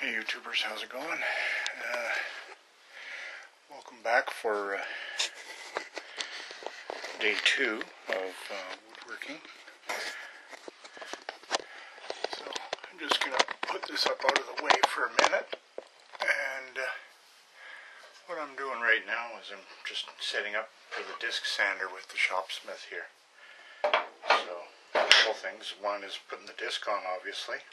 Hey YouTubers, how's it going? Welcome back for day 2 of woodworking. So I'm just going to put this up out of the way for a minute, and what I'm doing right now is I'm just setting up for the disc sander with the Shopsmith here. So a couple things. One is putting the disc on, obviously.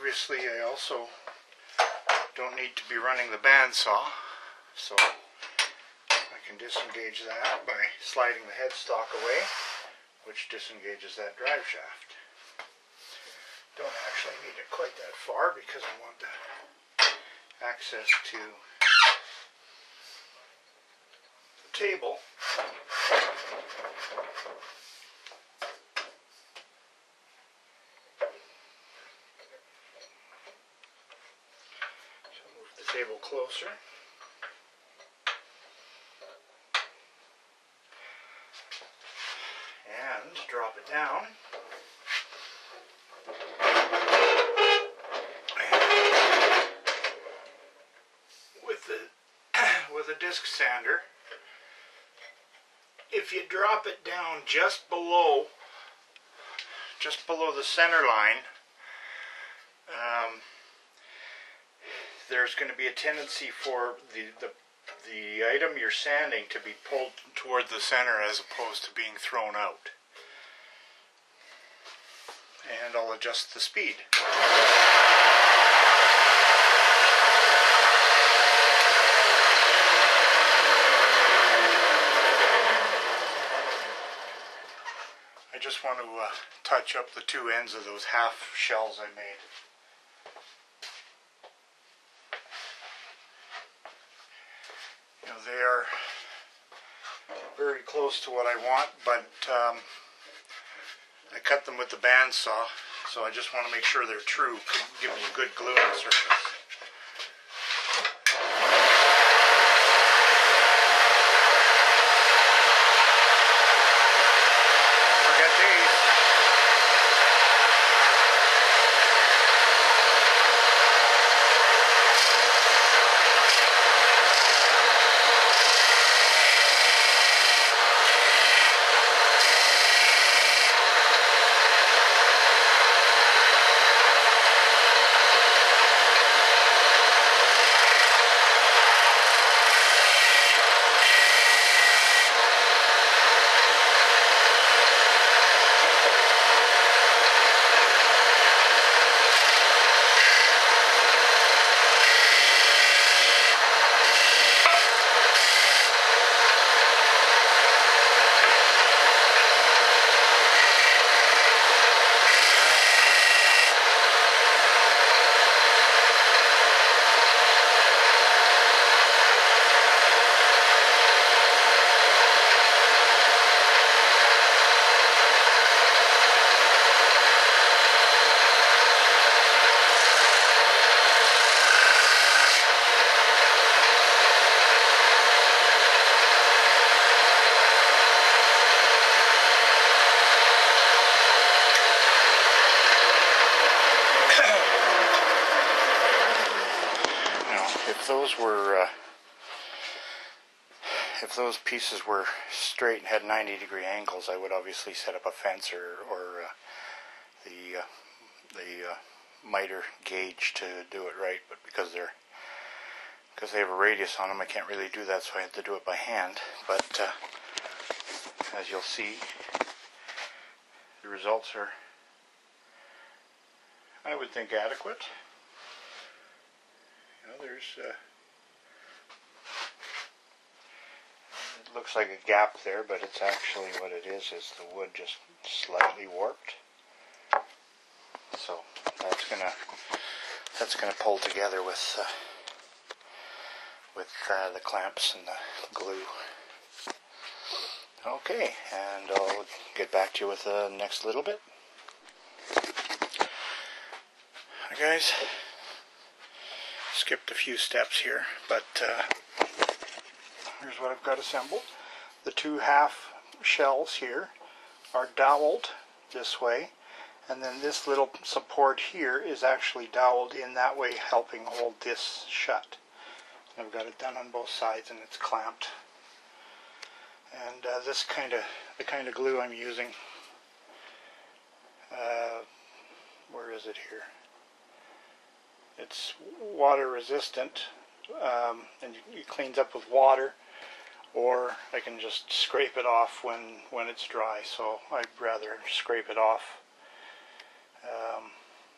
Obviously, I also don't need to be running the bandsaw, so I can disengage that by sliding the headstock away, which disengages that drive shaft. Don't actually need it quite that far because I want the access to the table. Table closer, and drop it down, and with a disc sander, if you drop it down just below the center line, there's going to be a tendency for the item you're sanding to be pulled toward the center as opposed to being thrown out. And I'll adjust the speed. I just want to touch up the two ends of those half shells I made. They are very close to what I want, but I cut them with the bandsaw, so I just want to make sure they're true, give me a good gluing surface. Forget these. If those pieces were straight and had 90-degree angles, I would obviously set up a fence or the miter gauge to do it right. But because they have a radius on them, I can't really do that, so I have to do it by hand. But as you'll see, the results are, I would think, adequate. There's it looks like a gap there, but it's actually what it is the wood just slightly warped. So that's gonna pull together with the clamps and the glue. Okay, and I'll get back to you with the next little bit. Hi guys. Skipped a few steps here, but here's what I've got assembled. The two half shelves here are doweled this way, and then this little support here is actually doweled in that way, helping hold this shut. I've got it done on both sides and it's clamped. And this the kind of glue I'm using, where is it here? It's water resistant, and it cleans up with water, or I can just scrape it off when it's dry, so I'd rather scrape it off.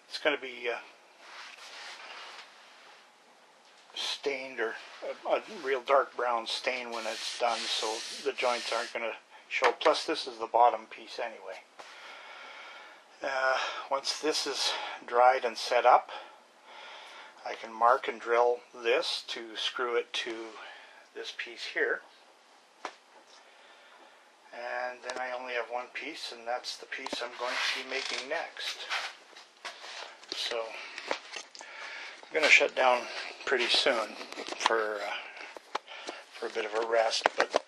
It's going to be stained, or a real dark brown stain when it's done, so the joints aren't going to show. Plus this is the bottom piece anyway. Once this is dried and set up, I can mark and drill this to screw it to this piece here. And then I only have one piece, and that's the piece I'm going to be making next. So I'm going to shut down pretty soon for a bit of a rest, but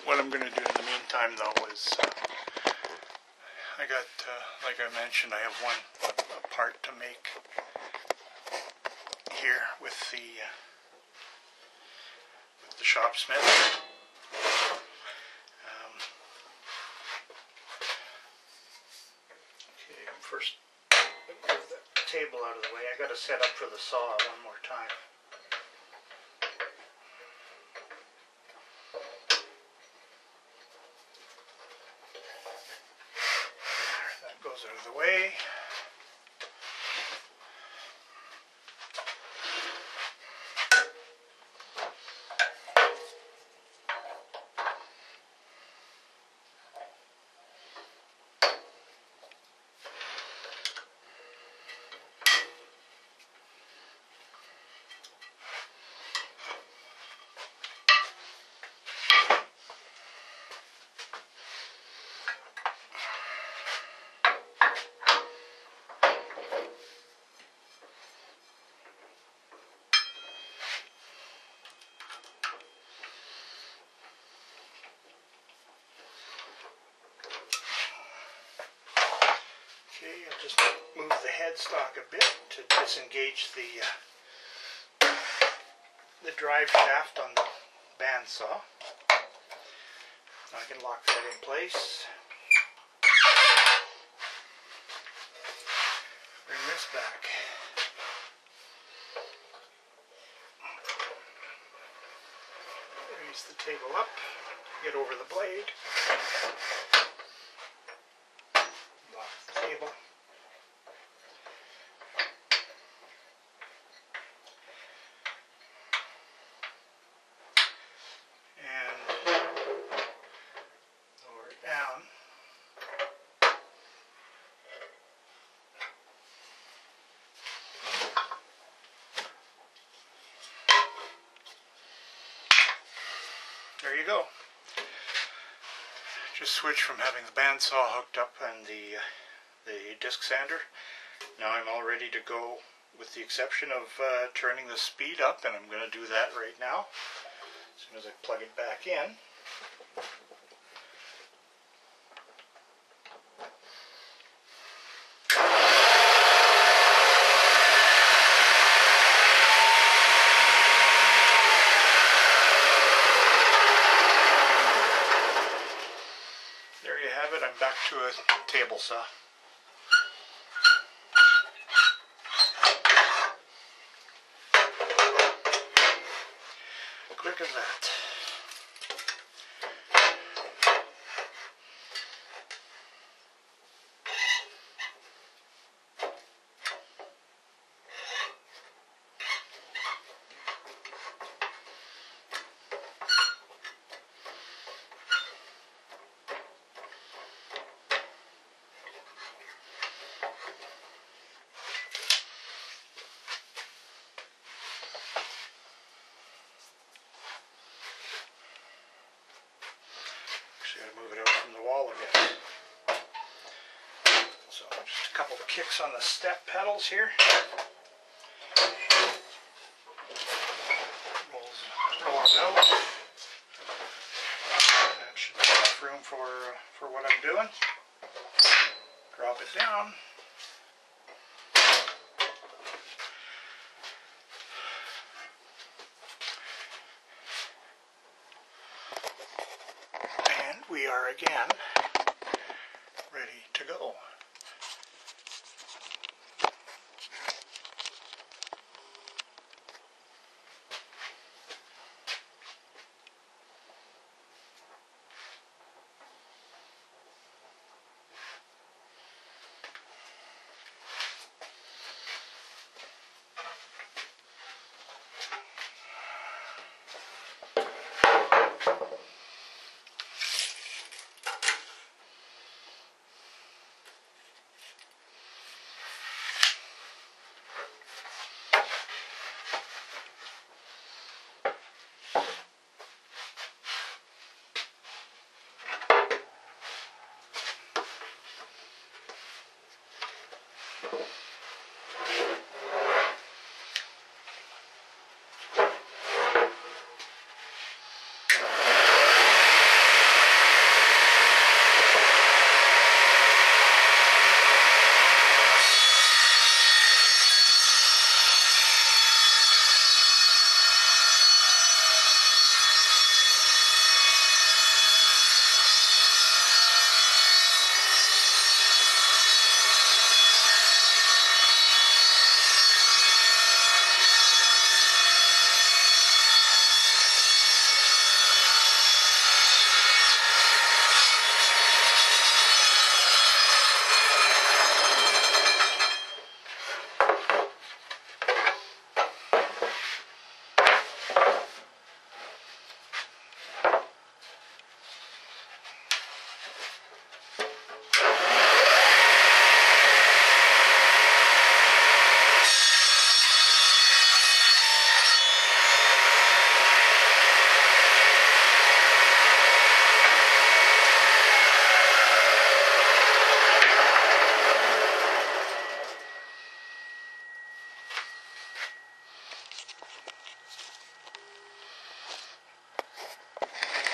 what I'm going to do in the meantime though is I got, like I mentioned, I have a part to make here with the Shopsmith. Okay, first move the table out of the way. I got to set up for the saw one more time. That goes out of the way. Okay, I'll just move the headstock a bit to disengage the drive shaft on the bandsaw. I can lock that in place. Bring this back. Raise the table up, get over the blade. Table. And lower it down. There you go. Just switched from having the bandsaw hooked up and the disc sander. Now I'm all ready to go, with the exception of turning the speed up, and I'm going to do that right now as soon as I plug it back in. There you have it. I'm back to a table saw. Quick as that. Got to move it out from the wall a bit. So just a couple of kicks on the step pedals here. Rolls out. That should for what I'm doing. Drop it down. And we are again ready to go.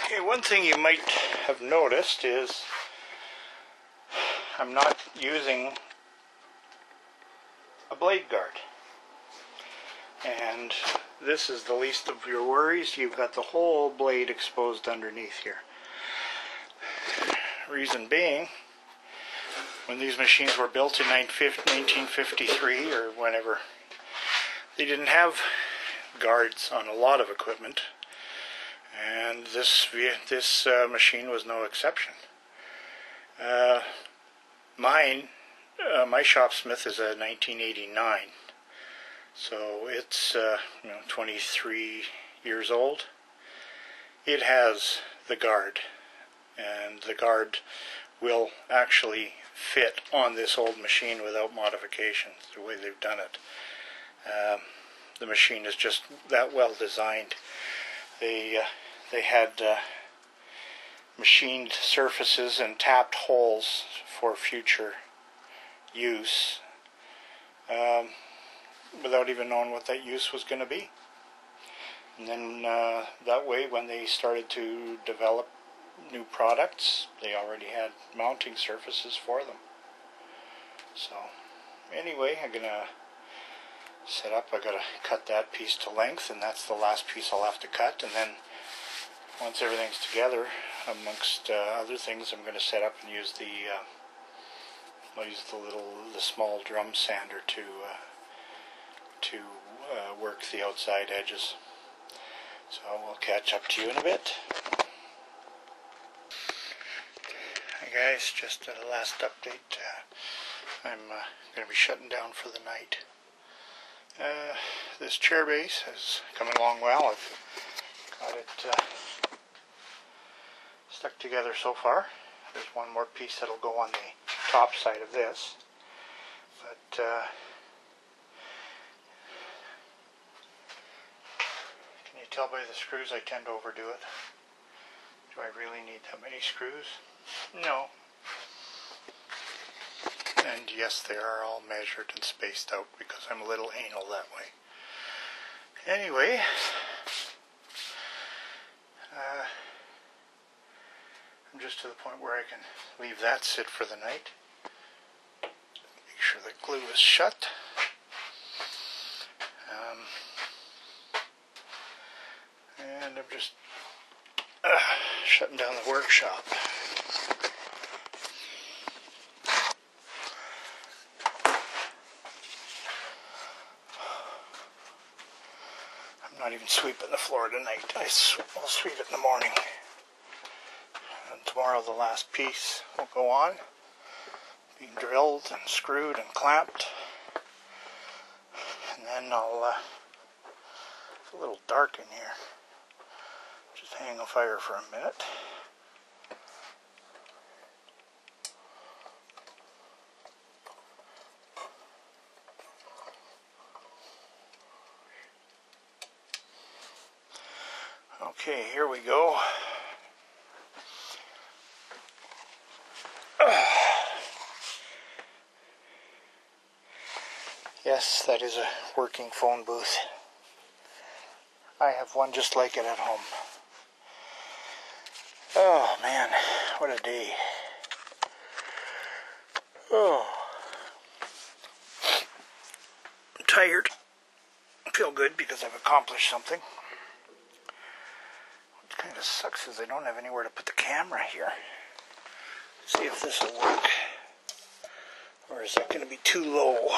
Okay, one thing you might have noticed is I'm not using a blade guard. And this is the least of your worries. You've got the whole blade exposed underneath here. Reason being, when these machines were built in 1953 or whenever, they didn't have guards on a lot of equipment. And this machine was no exception. My Shopsmith is a 1989, so it's 23 years old. It has the guard, and the guard will actually fit on this old machine without modifications, the way they've done it. The machine is just that well designed. They had machined surfaces and tapped holes for future use without even knowing what that use was going to be. And then that way, when they started to develop new products, they already had mounting surfaces for them. So anyway, I'm going to set up. I got to cut that piece to length, and that's the last piece I'll have to cut. And then once everything's together, amongst other things, I'm going to set up and use the small drum sander to work the outside edges. So we'll catch up to you in a bit. Hi guys, just a last update. I'm going to be shutting down for the night. This chair base is coming along well. I've got it stuck together so far. There's one more piece that'll go on the top side of this, but can you tell by the screws I tend to overdo it? Do I really need that many screws? No. And yes, they are all measured and spaced out because I'm a little anal that way. Anyway, I'm just to the point where I can leave that sit for the night. Make sure the glue is shut. And I'm just shutting down the workshop. I'm not even sweeping the floor tonight. I'll sweep it in the morning. And tomorrow the last piece will go on, being drilled and screwed and clamped. And then it's a little dark in here. Just hang a fire for a minute. Okay, here we go. Yes, that is a working phone booth. I have one just like it at home. Oh man, what a day. Oh. I'm tired. I feel good because I've accomplished something. What kind of sucks is I don't have anywhere to put the camera here. Let's see if this will work. Or is that going to be too low?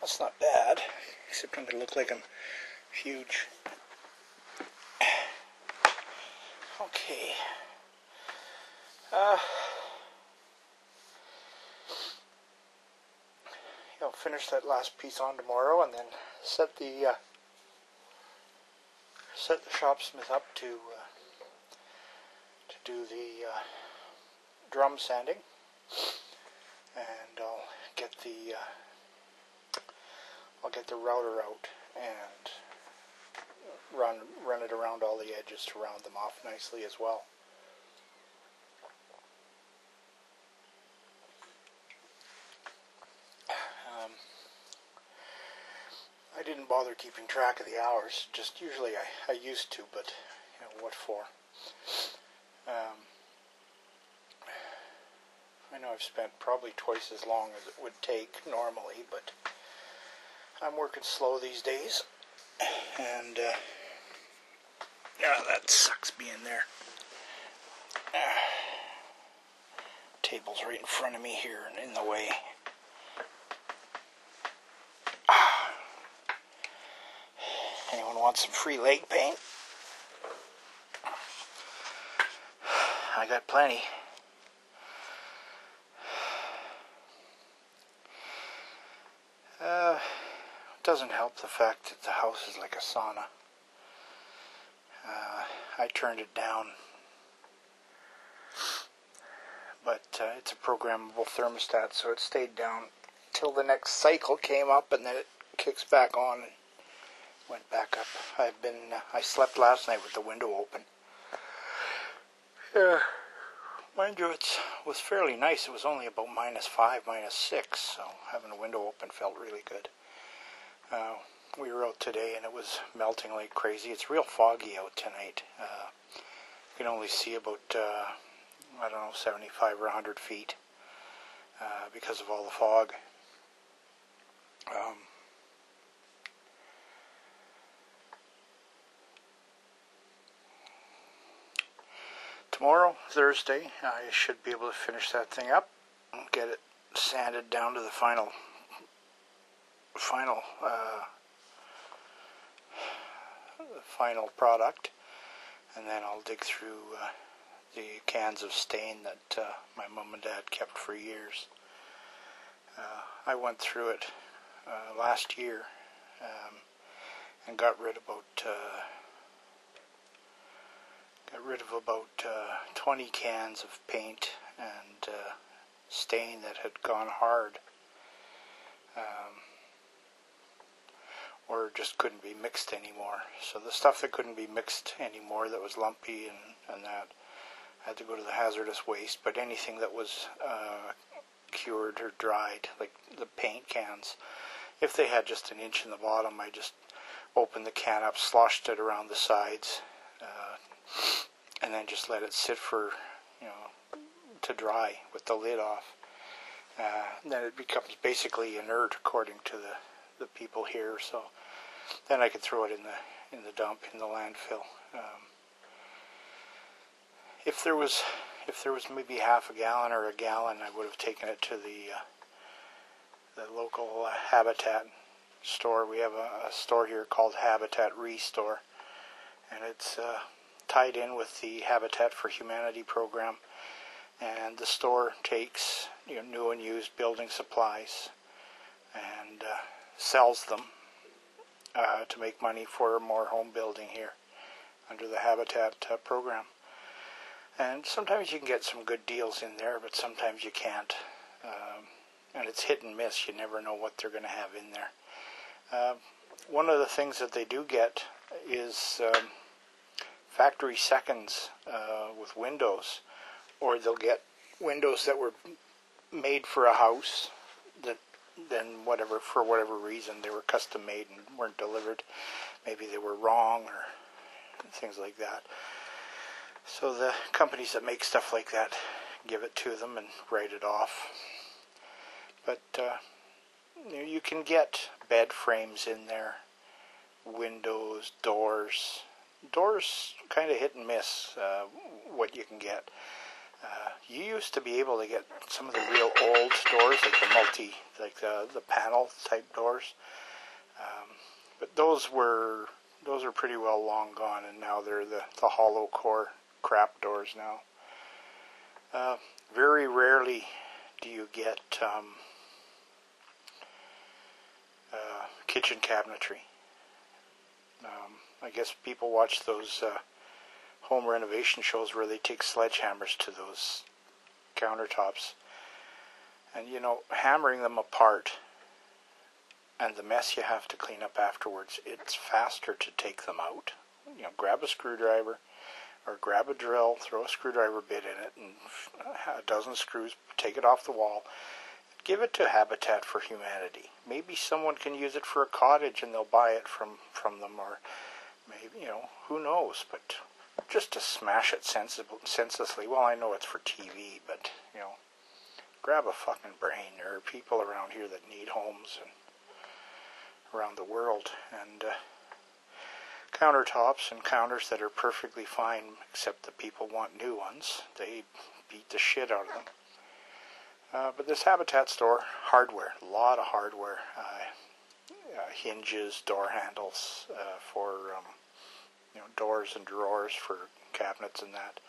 That's not bad, except I'm going to look like I'm huge. Okay. I'll finish that last piece on tomorrow, and then set the Shopsmith up to do the drum sanding, and I'll get the router out and run it around all the edges to round them off nicely as well. I didn't bother keeping track of the hours. Just usually I used to, but you know what for? I know I've spent probably twice as long as it would take normally, but I'm working slow these days, and that sucks being there. Table's right in front of me here and in the way. Anyone want some free leg paint? I got plenty. It doesn't help the fact that the house is like a sauna. I turned it down, but it's a programmable thermostat, so it stayed down till the next cycle came up, and then it kicks back on and went back up. I slept last night with the window open. Mind you, it was fairly nice. It was only about -5, -6, so having the window open felt really good. We were out today and it was melting like crazy. It's real foggy out tonight. You can only see about, 75 or 100 feet because of all the fog. Tomorrow, Thursday, I should be able to finish that thing up and get it sanded down to the final product, and then I'll dig through the cans of stain that my mom and dad kept for years. I went through it last year and got rid of about 20 cans of paint and stain that had gone hard, or just couldn't be mixed anymore. So the stuff that couldn't be mixed anymore, that was lumpy and that, had to go to the hazardous waste. But anything that was cured or dried, like the paint cans, if they had just an inch in the bottom, I just opened the can up, sloshed it around the sides, and then just let it sit for, to dry with the lid off. Then it becomes basically inert, according to the people here. So then I could throw it in the dump, in the landfill. If there was maybe half a gallon or a gallon, I would have taken it to the local Habitat store. We have a store here called Habitat Restore, and it's tied in with the Habitat for Humanity program. And the store takes new and used building supplies and sells them to make money for more home building here under the Habitat program. And sometimes you can get some good deals in there, but sometimes you can't. And it's hit and miss. You never know what they're going to have in there. One of the things that they do get is factory seconds with windows, or they'll get windows that were made for a house that then for whatever reason they were custom made and weren't delivered. Maybe they were wrong or things like that. So the companies that make stuff like that give it to them and write it off. But you can get bed frames in there, windows, doors. Doors kind of hit and miss what you can get. You used to be able to get some of the real old doors, like the panel type doors, but those are pretty well long gone, and now they're the hollow core crap doors now. Very rarely do you get kitchen cabinetry. I guess people watch those home renovation shows where they take sledgehammers to those countertops, and hammering them apart and the mess you have to clean up afterwards, it's faster to take them out. Grab a screwdriver or grab a drill, throw a screwdriver bit in it and a dozen screws, take it off the wall, give it to Habitat for Humanity. Maybe someone can use it for a cottage and they'll buy it from them, or maybe, who knows, but just to smash it senselessly. Well, I know it's for TV, but, grab a fucking brain. There are people around here that need homes and around the world, and countertops and counters that are perfectly fine, except the people want new ones. They beat the shit out of them. But this Habitat store, hardware, a lot of hardware, hinges, door handles for doors and drawers for cabinets and that.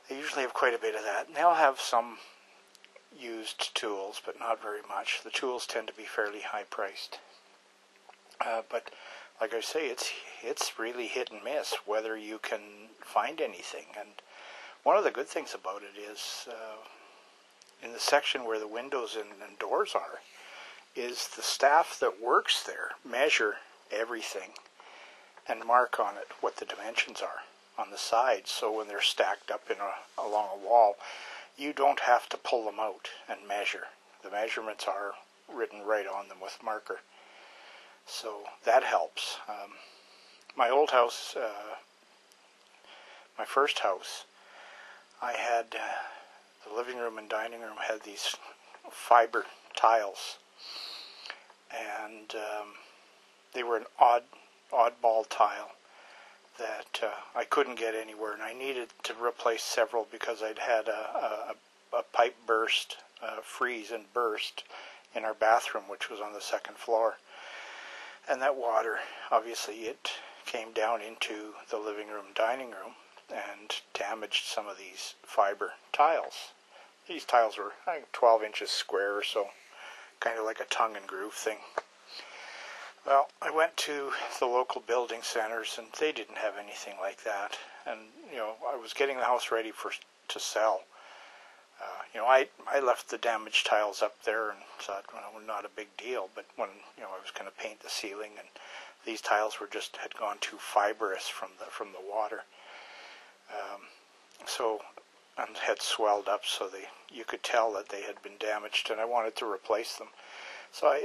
They usually have quite a bit of that. And they'll have some used tools, but not very much. The tools tend to be fairly high priced. But like I say, it's really hit and miss whether you can find anything. And one of the good things about it is in the section where the windows and doors are, is the staff that works there measure everything and mark on it what the dimensions are on the sides. So when they're stacked up along a wall, you don't have to pull them out and measure. The measurements are written right on them with marker. So that helps. My old house, my first house, I had the living room and dining room had these fiber tiles, and they were an oddball tile that I couldn't get anywhere, and I needed to replace several because I'd had a pipe burst, freeze and burst in our bathroom, which was on the second floor. And that water, obviously, it came down into the living room, dining room, and damaged some of these fiber tiles. These tiles were, I think, 12 inches square or so, kind of like a tongue and groove thing. Well, I went to the local building centers, and they didn't have anything like that. And, I was getting the house ready to sell. I left the damaged tiles up there and thought, not a big deal. But when, I was going to paint the ceiling, and these tiles had gone too fibrous from the water. And had swelled up, so you could tell that they had been damaged, and I wanted to replace them. So I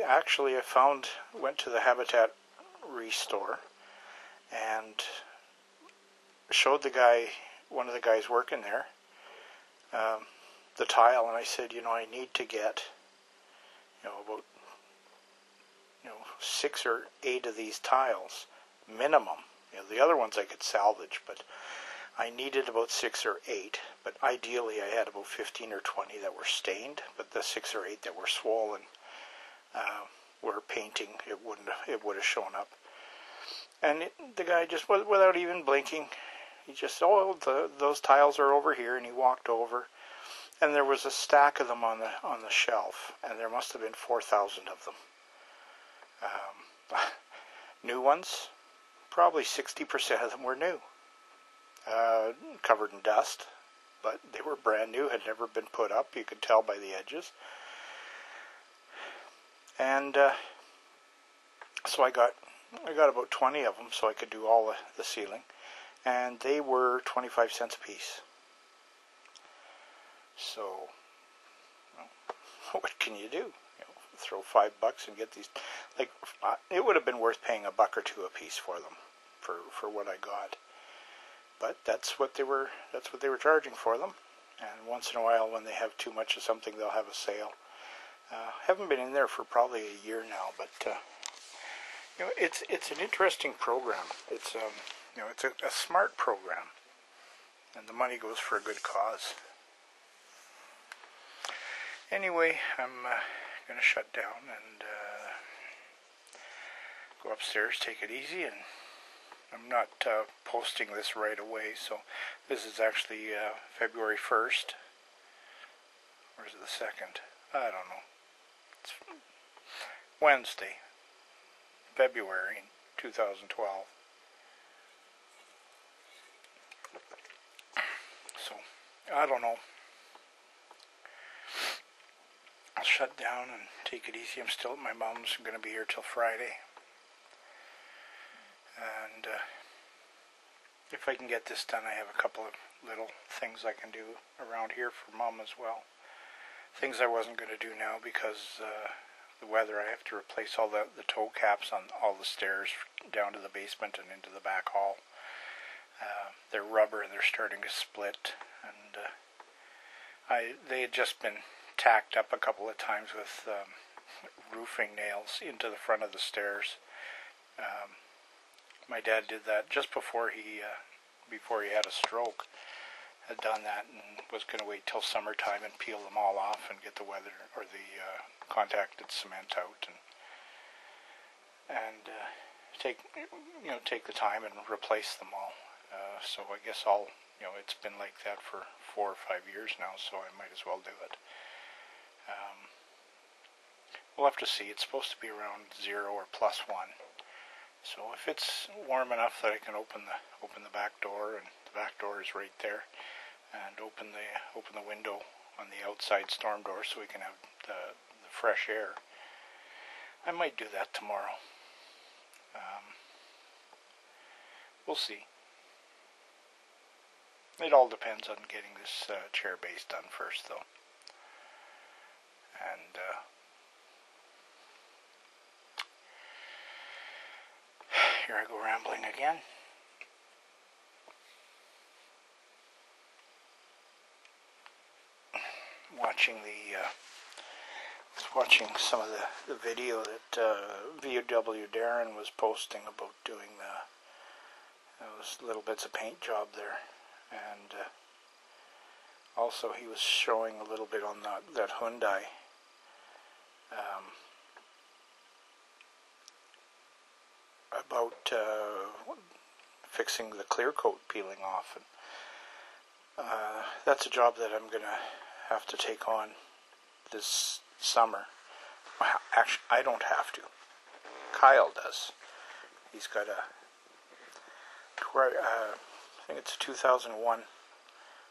went to the Habitat restore, and showed the guy, one of the guys working there, the tile, and I said, I need to get, about 6 or 8 of these tiles minimum. The other ones I could salvage, but I needed about 6 or 8. But ideally, I had about 15 or 20 that were stained. But the 6 or 8 that were swollen, were painting. It would have shown up. And the guy just, without even blinking, he just, those tiles are over here, and he walked over, and there was a stack of them on the shelf, and there must have been 4,000 of them. New ones, probably 60% of them were new, covered in dust, but they were brand new, had never been put up. You could tell by the edges. And so I got about 20 of them, so I could do all the ceiling, and they were 25 cents a piece. So, what can you do? Throw $5 and get these. It would have been worth paying $1 or $2 a piece for them, for what I got. But that's what they were charging for them. And once in a while, when they have too much of something, they'll have a sale. Haven't been in there for probably a year now, but it's an interesting program. It's it's a smart program, and the money goes for a good cause. Anyway, I'm going to shut down and go upstairs, take it easy, and I'm not posting this right away, so this is actually February 1st, or is it the 2nd? I don't know. It's Wednesday, February 2012. So, I don't know. I'll shut down and take it easy. I'm still at my mom's. I'm going to be here till Friday. And if I can get this done, I have a couple of little things I can do around here for Mom as well. Things I wasn't going to do now because the weather. I have to replace all the toe caps on all the stairs down to the basement and into the back hall. They're rubber and they're starting to split. And they had just been tacked up a couple of times with roofing nails into the front of the stairs. My dad did that just before he had a stroke. Had done that and was going to wait till summertime and peel them all off and get the weather or the compacted cement out and take the time and replace them all. So I guess it's been like that for 4 or 5 years now, so I might as well do it. We'll have to see. It's supposed to be around 0 or +1. So if it's warm enough that I can open the back door, and the back door is right there, and open the window on the outside storm door so we can have the fresh air, I might do that tomorrow. We'll see. It all depends on getting this chair base done first, though. And here I go rambling again. Watching some of the video that VW Darren was posting about doing those little bits of paint job there, and also he was showing a little bit on that Hyundai. About fixing the clear coat peeling off, and that's a job that I'm gonna have to take on this summer. Actually, I don't have to. Kyle does. He's got I think it's a 2001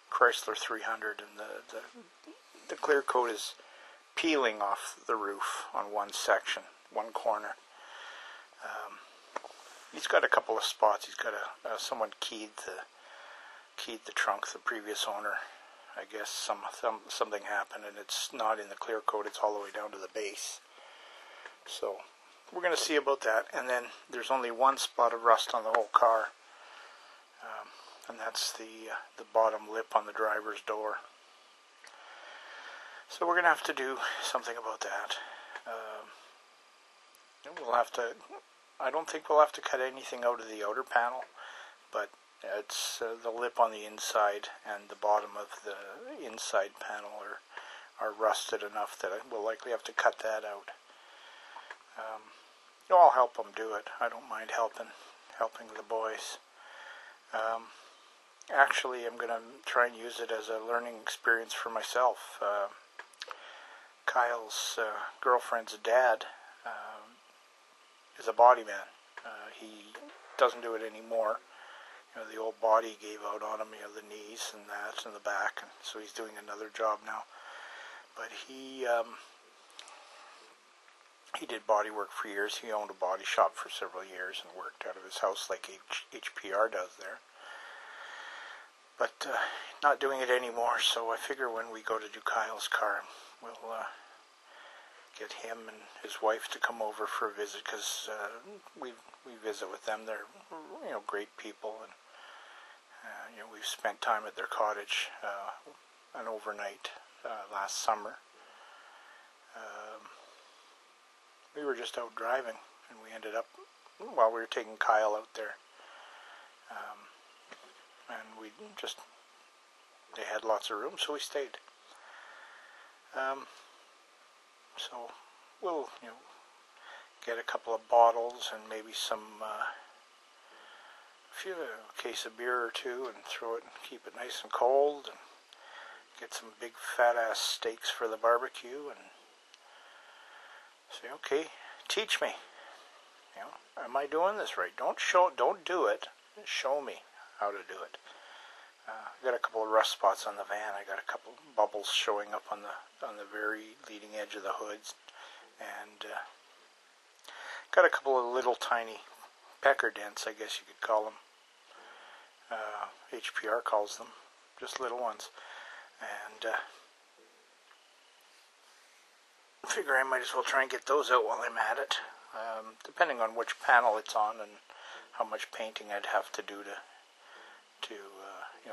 Chrysler 300, and the clear coat is peeling off the roof on one section, one corner. He's got a couple of spots. He's got someone keyed the trunk. The previous owner, I guess, something happened, and it's not in the clear coat. It's all the way down to the base. So we're going to see about that. And then there's only one spot of rust on the whole car, and that's the bottom lip on the driver's door. So we're going to have to do something about that. We'll have to. I don't think we'll have to cut anything out of the outer panel, but it's the lip on the inside and the bottom of the inside panel are rusted enough that we'll likely have to cut that out. I'll help them do it. I don't mind helping the boys. Actually, I'm going to try and use it as a learning experience for myself. Kyle's girlfriend's dad is a body man. He doesn't do it anymore. The old body gave out on him, the knees and that and the back, and so he's doing another job now. But he did body work for years. He owned a body shop for several years and worked out of his house like HPR does there. But not doing it anymore, so I figure when we go to do Kyle's car, we'll get him and his wife to come over for a visit, because we visit with them. They're great people, and we've spent time at their cottage an overnight last summer. We were just out driving, and we ended up, while we were taking Kyle out there, and they had lots of room, so we stayed. So we'll, get a couple of bottles and maybe a case of beer or two, and throw it and keep it nice and cold, and get some big fat ass steaks for the barbecue, and say, okay, teach me. Am I doing this right? Don't do it. Show me how to do it. I got a couple of rust spots on the van. I got a couple of bubbles showing up on the very leading edge of the hoods, and got a couple of little tiny pecker dents, I guess you could call them. HPR calls them, just little ones. And figure I might as well try and get those out while I'm at it. Depending on which panel it's on and how much painting I'd have to do to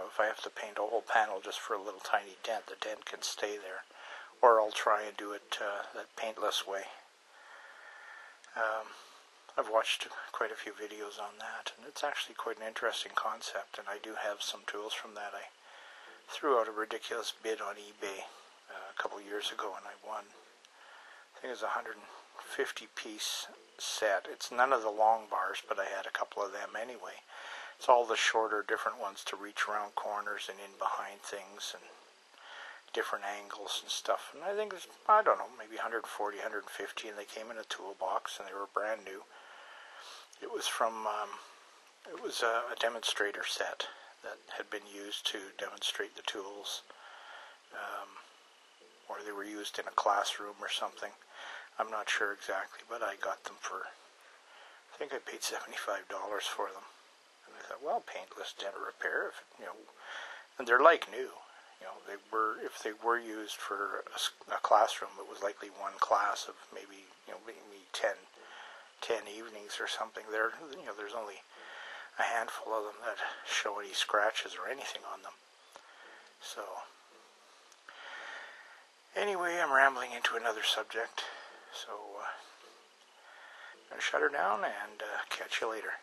if I have to paint a whole panel just for a little tiny dent, the dent can stay there. Or I'll try and do it that paintless way. I've watched quite a few videos on that, and it's actually quite an interesting concept, and I do have some tools from that. I threw out a ridiculous bid on eBay a couple years ago, and I won. I think it was a 150-piece set. It's none of the long bars, but I had a couple of them anyway. It's all the shorter, different ones to reach around corners and in behind things, and different angles and stuff. And I think it was, I don't know, maybe 140, 150, and they came in a toolbox, and they were brand new. It was from, it was a demonstrator set that had been used to demonstrate the tools, or they were used in a classroom or something. I'm not sure exactly, but I got them for, I think I paid $75 for them. And I thought, well, paintless dent repair, and they're like new. If they were used for a classroom, it was likely one class of maybe 10 evenings or something. There's only a handful of them that show any scratches or anything on them. So anyway, I'm rambling into another subject. So I'm going to shut her down and catch you later.